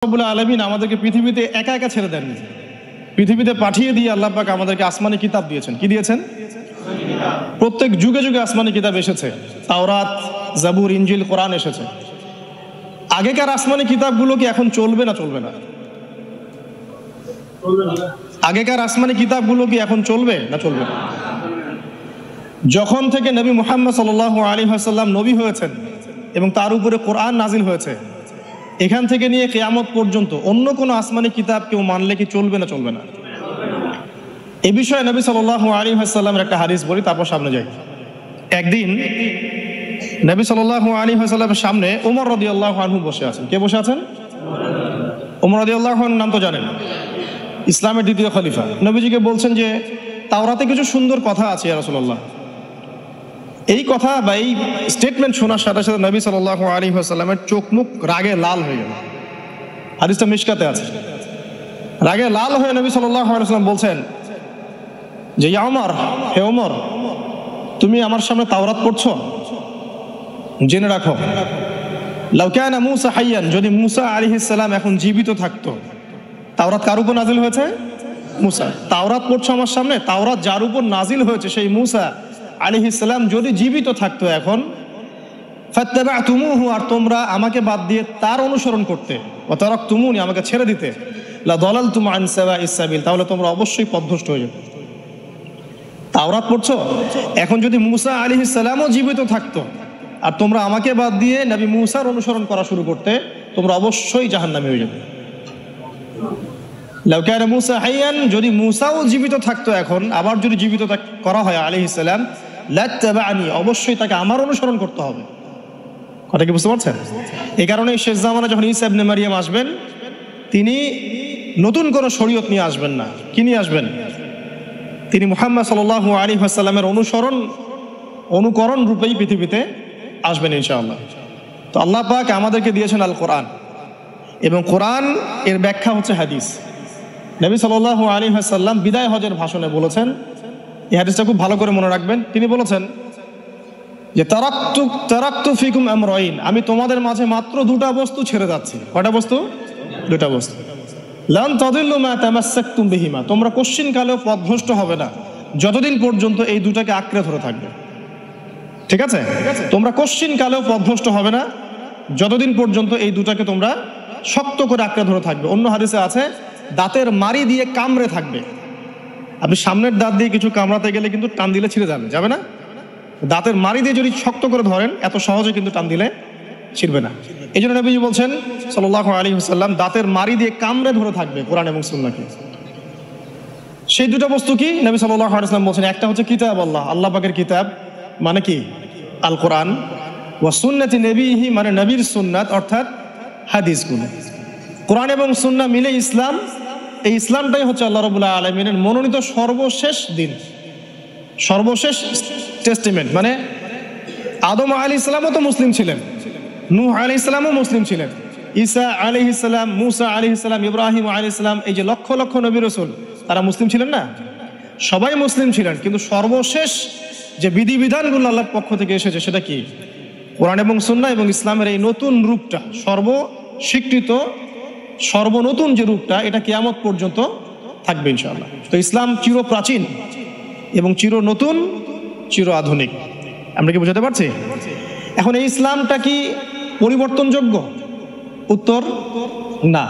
রব্বুল আলামিন আমাদেরকে পৃথিবীতে একা একা ছেড়ে দেননি, পৃথিবীতে পাঠিয়ে দিয়ে আল্লাহ পাক আমাদেরকে আসমানি কিতাব দিয়েছেন। কি দিয়েছেন? প্রত্যেক যুগে যুগে আসমানি কিতাব এসেছে, তাওরাত, জাবুর, ইনজিল, কোরআন এসেছে। আগেকার আসমানি কিতাবগুলো কি এখন চলবে না চলবে না? আগেকার আসমানি কিতাবগুলো কি এখন চলবে না চলবে না? যখন থেকে নবী মুহাম্মদ সাল্লাল্লাহু আলাইহি ওয়াসাল্লাম নবী হয়েছেন এবং তার উপরে কোরআন নাজিল হয়েছে, এখান থেকে নিয়ে কিয়ামত পর্যন্ত অন্য কোনো আসমানি কিতাব কেউ মানলে কি চলবে না চলবে না? এই বিষয়ে নবী সাল্লাল্লাহু আলাইহি ওয়াসাল্লামের একটা হাদিস বলি, তারপর সামনে যাই। একদিন নবী সাল্লাল্লাহু আলাইহি ওয়াসাল্লামের সামনে ওমর রাদিয়াল্লাহু আনহু বসে আছেন। কে বসে আছেন? ওমর রাদিয়াল্লাহু আনহু নাম তো জানেন, ইসলামের দ্বিতীয় খলিফা। নবীজিকে বলছেন যে তাওরাতে কিছু সুন্দর কথা আছে ইয়া রাসূলুল্লাহ। এই কথা বা এই স্টেটমেন্ট শোনার সাথে সাথে নবী সাল্লাল্লাহু আলাইহি ওয়াসাল্লামের চোখ মুখ রাগে লাল হয়ে গেল। হাদিসটা মিশকাতে আছে। রাগে লাল হয়ে নবী সাল্লাল্লাহু আলাইহি ওয়াসাল্লাম বলছেন যে ইয়া ওমর, হে ওমর, তুমি আমার সামনে তাওরাত পড়ছো? জেনে রাখো, লাউ কানা মূসা হাইয়ান, যদি মূসা আলাইহিস সালাম এখন জীবিত থাকতো। তাওরাত কার উপর নাজিল হয়েছে? মূসা। তাওরাত পড়ছো আমার সামনে, তাওরাত যার উপর নাজিল হয়েছে সেই মূসা আলাইহিস সালাম যদি জীবিত থাকতো এখন, ফাত্তাবা'তুমুহু, আর তোমরা আমাকে বাদ দিয়ে তার অনুসরণ করতে, ওয়া তারাকতুমুনি, আমাকে ছেড়ে দিতে, লা দালালতুম আন সাওয়াইস সাবিল, তাহলে তোমরা অবশ্যই পথভ্রষ্ট হয়ে যেতে। তাওরাত পড়ছো, এখন যদি মূসা আলাইহিস সালামও জীবিত থাকতো আর তোমরা আমাকে বাদ দিয়ে নবী মূসার অনুসরণ করা শুরু করতে, তোমরা অবশ্যই জাহান্নামী হয়ে যেতে। লাউ কানা মূসা হাইয়ান, যদি মূসাও জীবিত থাকতো এখন, আবার যদি জীবিত করা হয় আলাইহিস সালাম, লাত্তাবা'নি, অবশ্যই তাকে আমার অনুসরণ করতে হবে। কথা কি বুঝতে পারছেন? এই কারণে শেষ জামানা যখন ঈসা ইবনে মারইয়াম আসবেন, তিনি নতুন কোনো শরীয়ত নিয়ে আসবেন না। কি নিয়ে আসবেন? তিনি মুহাম্মদ সাল্লাল্লাহু আলাইহি ওয়াসাল্লামের অনুকরণ রূপেই পৃথিবীতে আসবেন ইনশাআল্লাহ। তো আল্লাহ পাক আমাদেরকে দিয়েছেন আল কোরআন, এবং কোরআন এর ব্যাখ্যা হচ্ছে হাদিস। নবী সাল্লাল্লাহু আলাইহি ওয়াসাল্লাম বিদায় হজের ভাষণে বলেছেন, এই হাদিসটা খুব ভালো করে মনে রাখবেন। তিনি বলেছেন যে তারাকতু ফিকুম আমরাইন, আমি তোমাদের মাঝে মাত্র দুটা বস্তু ছেড়ে যাচ্ছি। কয়টা বস্তু? দুটা বস্তু। লান তাদিল্লু মা তামাসসাকতুম বিহিমা, তোমরা কোশ্চিনকালেও পথভ্রষ্ট হবে না যতদিন পর্যন্ত এই দুটাকে আঁকড়ে ধরে থাকবে। ঠিক আছে? তোমরা কোশ্চিনকালেও পথভ্রষ্ট হবে না যতদিন পর্যন্ত এই দুটাকে তোমরা শক্ত করে আঁকড়ে ধরে থাকবে। অন্য হাদিসে আছে দাঁতের মাড়ি দিয়ে কামড়ে থাকবে। আপনি সামনের দাঁত দিয়ে কিছু কামড়াতে গেলে কিন্তু টান দিলে ছিঁড়ে যাবে না? দাঁতের মাড়ি দিয়ে যদি শক্ত করে ধরেন, এত সহজে কিন্তু টান দিলে ছিঁড়বে না। এই জন্য নবীজি বলছেন সাল্লাল্লাহু আলাইহি ওয়াসাল্লাম দাঁতের মাড়ি দিয়ে কামড়ে ধরে থাকবে কোরআন এবং সুন্নাহকে। সেই দুটো বস্তু কি? নবী সাল্লাল্লাহু আলাইহি ওয়াসাল্লাম বলছেন, একটা হচ্ছে কিতাব আল্লাহ, আল্লাহ পাকের কিতাব, মানে কি? আল কোরআন। ওয়া সুন্নতি নবীহি, মানে নবীর সুন্নাত, অর্থাৎ হাদিসগুলো। কোরআন এবং সুন্নাহ মিলে ইসলাম। এই ইসলামটাই হচ্ছে আল্লাহ রাব্বুল আলামিনের মনোনীত সর্বশেষ দিন, সর্বশেষ টেস্টিমেন্ট। মানে আদম আলাইহিস সালামও তো মুসলিম ছিলেন, নূহ আলাইহিস সালামও মুসলিম ছিলেন, ঈসা আলাইহিস সালাম, মূসা আলাইহিস সালাম, ইব্রাহিম আলাইহিস সালাম, এই যে লক্ষ লক্ষ নবী রাসূল, তারা মুসলিম ছিলেন না? সবাই মুসলিম ছিলেন, কিন্তু সর্বশেষ যে বিধিবিধানগুলো আল্লাহর পক্ষ থেকে এসেছে সেটা কি? কোরআন এবং সুন্নাহ এবং ইসলামের এই নতুন রূপটা, সর্বস্বীকৃত সর্বনতুন যে রূপটা, এটা কিয়ামত পর্যন্ত থাকবে ইনশাআল্লাহ। তো ইসলাম চির প্রাচীন এবং চির নতুন, চির আধুনিক। আমরা কি বুঝাতে পারছি? এখন এই ইসলামটা কি পরিবর্তনযোগ্য? উত্তর না।